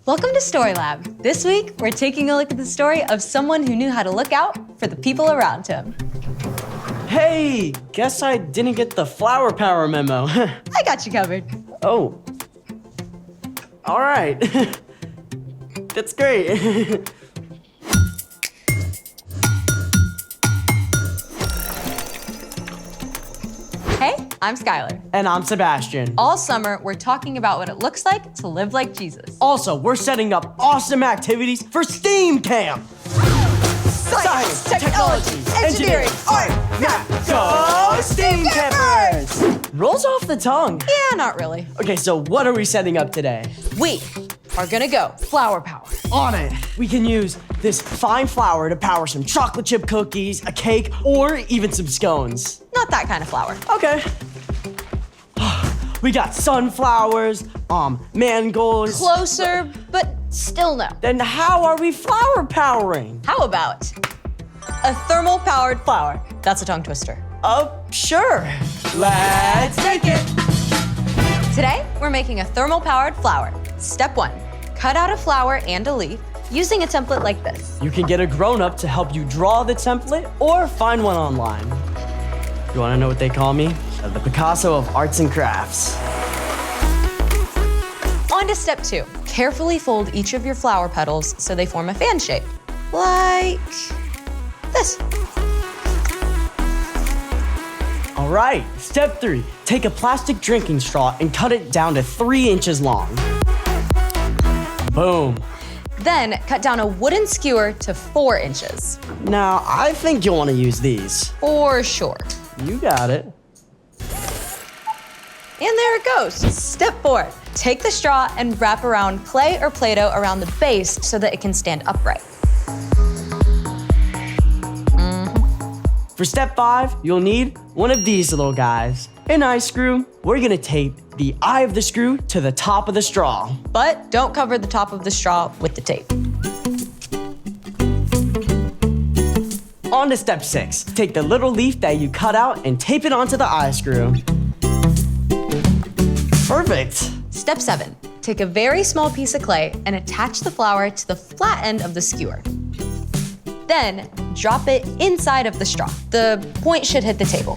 Welcome to Story Lab. This week, we're taking a look at the story of someone who knew how to look out for the people around him. Hey, guess I didn't get the flower power memo. I got you covered. Oh. All right. That's great. Hey, I'm Skylar. And I'm Sebastian. All summer, we're talking about what it looks like to live like Jesus. Also, we're setting up awesome activities for STEAM Camp. Science, technology, engineering, art, math. Go STEAM Campers! Rolls off the tongue. Yeah, not really. Okay, so what are we setting up today? We are gonna go flower power. On it! We can use this fine flour to power some chocolate chip cookies, a cake, or even some scones. Not that kind of flower. Okay. We got sunflowers, mangolds. Closer, but still no. Then how are we flower powering? How about a thermal powered flower? That's a tongue twister. Sure. Let's make it. Today, we're making a thermal powered flower. Step 1, cut out a flower and a leaf using a template like this. You can get a grown-up to help you draw the template or find one online. You wanna know what they call me? The Picasso of arts and crafts. On to step 2. Carefully fold each of your flower petals so they form a fan shape. Like this. All right, step 3. Take a plastic drinking straw and cut it down to 3 inches long. Boom. Then cut down a wooden skewer to 4 inches. Now, I think you'll wanna use these. For sure. You got it. And there it goes. Step 4, take the straw and wrap around clay or Play-Doh around the base so that it can stand upright. For step 5, you'll need one of these little guys. An eye screw. We're gonna tape the eye of the screw to the top of the straw. But don't cover the top of the straw with the tape. On to step 6. Take the little leaf that you cut out and tape it onto the eye screw. Perfect. Step 7, take a very small piece of clay and attach the flower to the flat end of the skewer. Then drop it inside of the straw. The point should hit the table.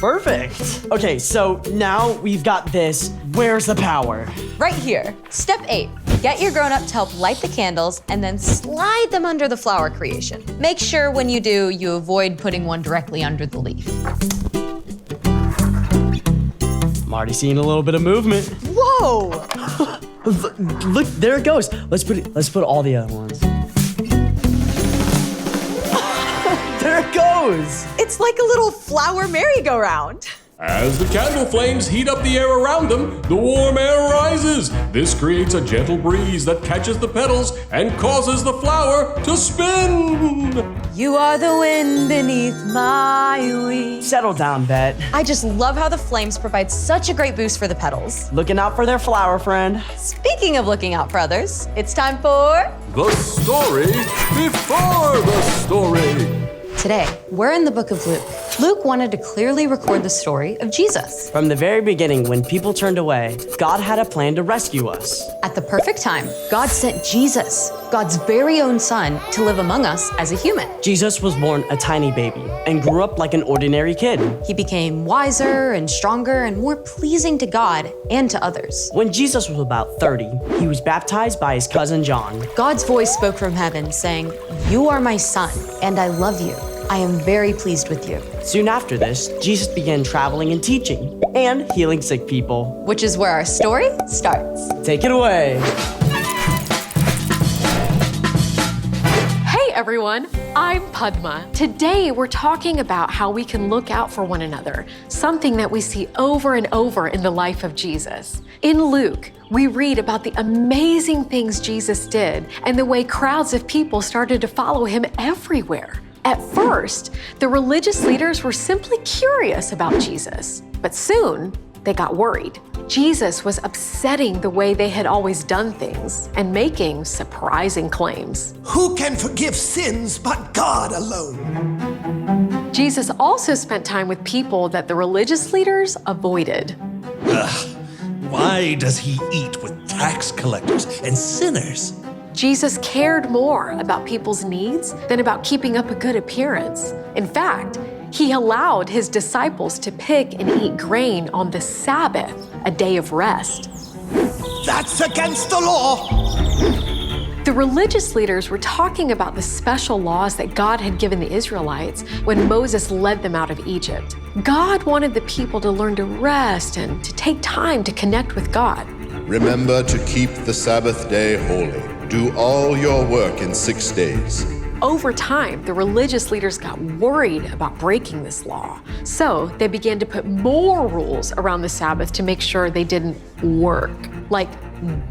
Perfect. Okay, so now we've got this. Where's the power? Right here. Step 8, get your grown-up to help light the candles and then slide them under the flower creation. Make sure when you do, you avoid putting one directly under the leaf. I'm already seeing a little bit of movement. Whoa! Look, there it goes. Let's put all the other ones. There it goes. It's like a little flower merry-go-round. As the candle flames heat up the air around them, the warm air rises. This creates a gentle breeze that catches the petals and causes the flower to spin. You are the wind beneath my wings. Settle down, Bet. I just love how the flames provide such a great boost for the petals. Looking out for their flower friend. Speaking of looking out for others, it's time for... The story before the story. Today, we're in the book of Luke. Luke wanted to clearly record the story of Jesus. From the very beginning, when people turned away, God had a plan to rescue us. At the perfect time, God sent Jesus, God's very own son, to live among us as a human. Jesus was born a tiny baby and grew up like an ordinary kid. He became wiser and stronger and more pleasing to God and to others. When Jesus was about 30, he was baptized by his cousin John. God's voice spoke from heaven saying, "You are my son, and I love you. I am very pleased with you." Soon after this, Jesus began traveling and teaching and healing sick people. Which is where our story starts. Take it away. Hey everyone, I'm Padma. Today we're talking about how we can look out for one another, something that we see over and over in the life of Jesus. In Luke, we read about the amazing things Jesus did and the way crowds of people started to follow him everywhere. At first, the religious leaders were simply curious about Jesus, but soon they got worried. Jesus was upsetting the way they had always done things and making surprising claims. Who can forgive sins but God alone? Jesus also spent time with people that the religious leaders avoided. why does he eat with tax collectors and sinners? Jesus cared more about people's needs than about keeping up a good appearance. In fact, he allowed his disciples to pick and eat grain on the Sabbath, a day of rest. That's against the law! The religious leaders were talking about the special laws that God had given the Israelites when Moses led them out of Egypt. God wanted the people to learn to rest and to take time to connect with God. Remember to keep the Sabbath day holy. Do all your work in 6 days. Over time, the religious leaders got worried about breaking this law. So they began to put more rules around the Sabbath to make sure they didn't work, like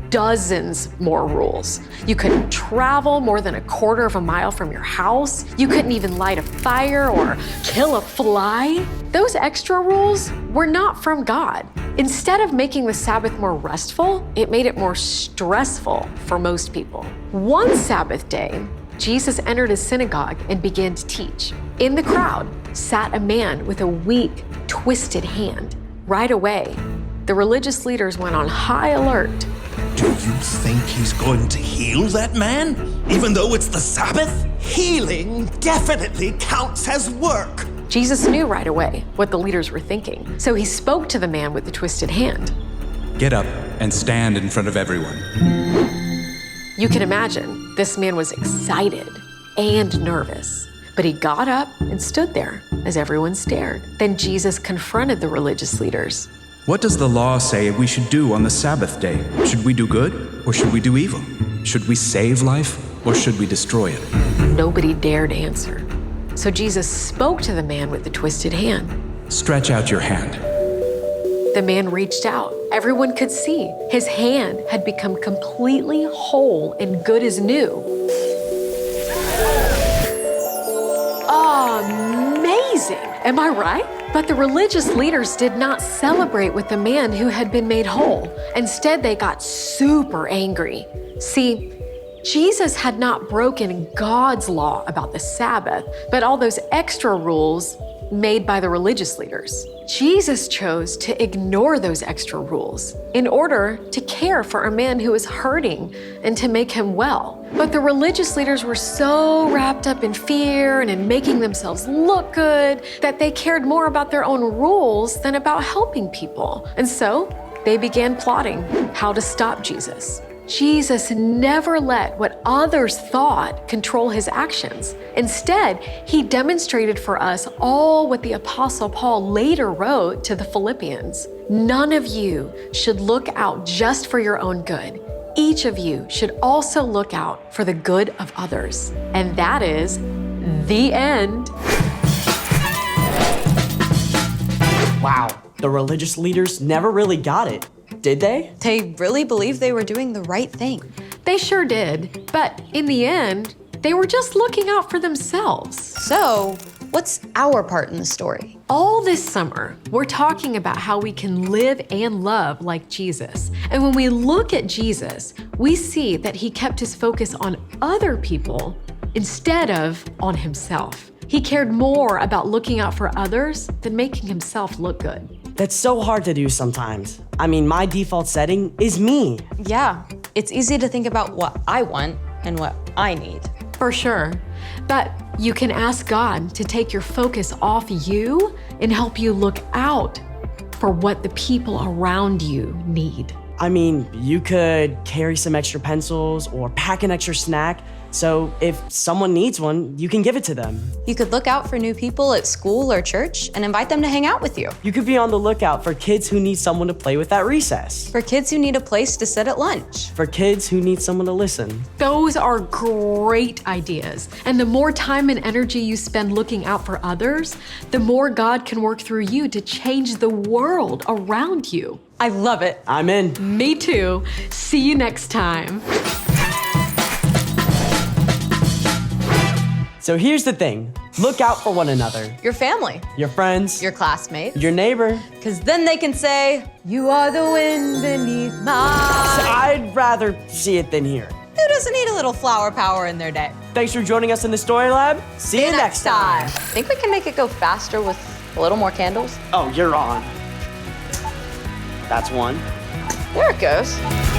dozens more rules. You couldn't travel more than a quarter of a mile from your house. You couldn't even light a fire or kill a fly. Those extra rules were not from God. Instead of making the Sabbath more restful, it made it more stressful for most people. One Sabbath day, Jesus entered a synagogue and began to teach. In the crowd sat a man with a weak, twisted hand. Right away, the religious leaders went on high alert. Do you think he's going to heal that man, even though it's the Sabbath? Healing definitely counts as work. Jesus knew right away what the leaders were thinking, so he spoke to the man with the twisted hand. Get up and stand in front of everyone. You can imagine, this man was excited and nervous, but he got up and stood there as everyone stared. Then Jesus confronted the religious leaders. What does the law say we should do on the Sabbath day? Should we do good or should we do evil? Should we save life or should we destroy it? Nobody dared answer. So Jesus spoke to the man with the twisted hand. Stretch out your hand. The man reached out. Everyone could see his hand had become completely whole and good as new. Amazing! Am I right? But the religious leaders did not celebrate with the man who had been made whole. Instead, they got super angry. See, Jesus had not broken God's law about the Sabbath, but all those extra rules made by the religious leaders. Jesus chose to ignore those extra rules in order to care for a man who was hurting and to make him well. But the religious leaders were so wrapped up in fear and in making themselves look good that they cared more about their own rules than about helping people. And so they began plotting how to stop Jesus. Jesus never let what others thought control his actions. Instead, he demonstrated for us all what the Apostle Paul later wrote to the Philippians. None of you should look out just for your own good. Each of you should also look out for the good of others. And that is the end. Wow, the religious leaders never really got it, did they? They really believed they were doing the right thing. They sure did, but in the end, they were just looking out for themselves. So, what's our part in the story? All this summer, we're talking about how we can live and love like Jesus. And when we look at Jesus, we see that he kept his focus on other people instead of on himself. He cared more about looking out for others than making himself look good. That's so hard to do sometimes. I mean, my default setting is me. Yeah, it's easy to think about what I want and what I need. For sure. But you can ask God to take your focus off you and help you look out for what the people around you need. I mean, you could carry some extra pencils or pack an extra snack. So if someone needs one, you can give it to them. You could look out for new people at school or church and invite them to hang out with you. You could be on the lookout for kids who need someone to play with at recess. For kids who need a place to sit at lunch. For kids who need someone to listen. Those are great ideas. And the more time and energy you spend looking out for others, the more God can work through you to change the world around you. I love it. I'm in. Me too. See you next time. So here's the thing. Look out for one another. Your family, Your friends. your classmates. Your neighbor. Because then they can say, "You are the wind beneath my..." I'd rather see it than hear. Who doesn't need a little flower power in their day? Thanks for joining us in the Story Lab. See you next time. Think we can make it go faster with a little more candles? Oh, you're on. That's one. There it goes.